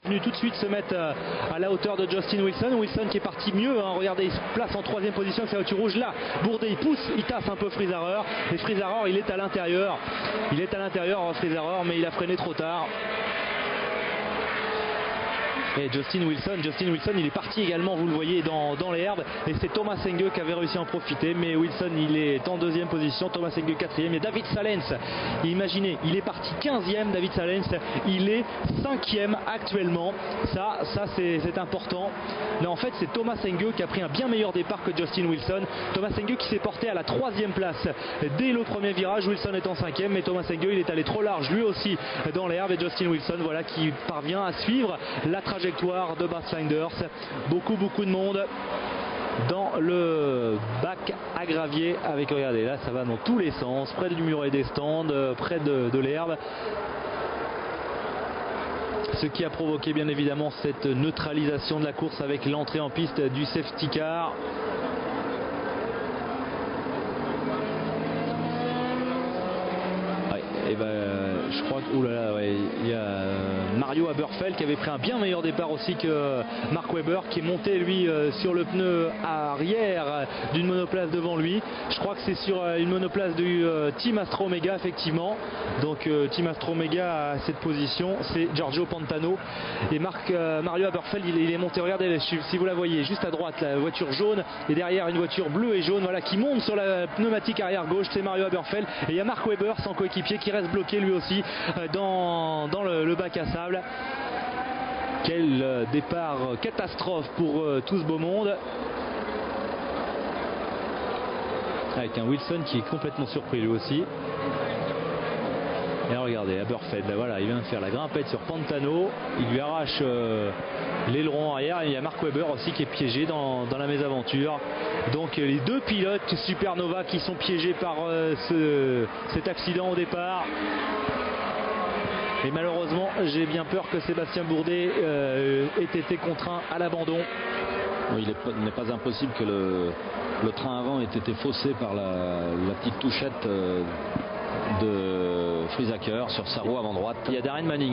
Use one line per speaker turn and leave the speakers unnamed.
Venu tout de suite se mettre à la hauteur de Justin Wilson. Wilson qui est parti mieux, hein. Regardez, il se place en 3e position avec sa voiture rouge. Là, Bourdet il pousse, il taffe un peu Friesarer. Et Friesarer il est à l'intérieur. Il est à l'intérieur Friesarer, mais il a freiné trop tard. Et Justin Wilson, il est parti également, vous le voyez, dans les herbes. Et c'est Thomas Enge qui avait réussi à en profiter. Mais Wilson, il est en 2e position. Thomas Enge 4e. Et David Salens, imaginez, il est parti 15e. David Salens, il est 5e actuellement. Ça c'est important. Mais en fait, c'est Thomas Enge qui a pris un bien meilleur départ que Justin Wilson. Thomas Enge qui s'est porté à la 3e place dès le premier virage. Wilson est en 5e. Mais Thomas Enge, il est allé trop large lui aussi dans les herbes. Et Justin Wilson, voilà, qui parvient à suivre la trajectoire de Bathfinders. Beaucoup de monde dans le bac à gravier avec, regardez, là ça va dans tous les sens, près du muret des stands, près de l'herbe. Ce qui a provoqué bien évidemment cette neutralisation de la course avec l'entrée en piste du safety car. Et je crois que il y a Mario Haberfeld qui avait pris un bien meilleur départ aussi que Mark Webber, qui est monté lui sur le pneu arrière d'une monoplace devant lui. Je crois que c'est sur une monoplace du Team Astra Omega effectivement. Donc Team Astra Omega à cette position, c'est Giorgio Pantano. Et Mario Haberfeld il est monté, regardez si vous la voyez juste à droite, la voiture jaune, et derrière une voiture bleue et jaune, voilà, qui monte sur la pneumatique arrière gauche, c'est Mario Haberfeld. Et il y a Mark Webber, son coéquipier, qui reste bloqué lui aussi dans le bac à sable. Quel départ catastrophe pour tout ce beau monde, avec un Wilson qui est complètement surpris lui aussi. Et regardez, Haberfeld, voilà, il vient de faire la grimpette sur Pantano, il lui arrache l'aileron arrière. Et il y a Mark Webber aussi qui est piégé dans la mésaventure. Donc les deux pilotes Supernova qui sont piégés par cet accident au départ. Et malheureusement, j'ai bien peur que Sébastien Bourdet ait été contraint à l'abandon.
Oui, il n'est pas impossible que le train avant ait été faussé par la petite touchette de Friesaker sur sa roue avant droite.
Il y a Darren Manning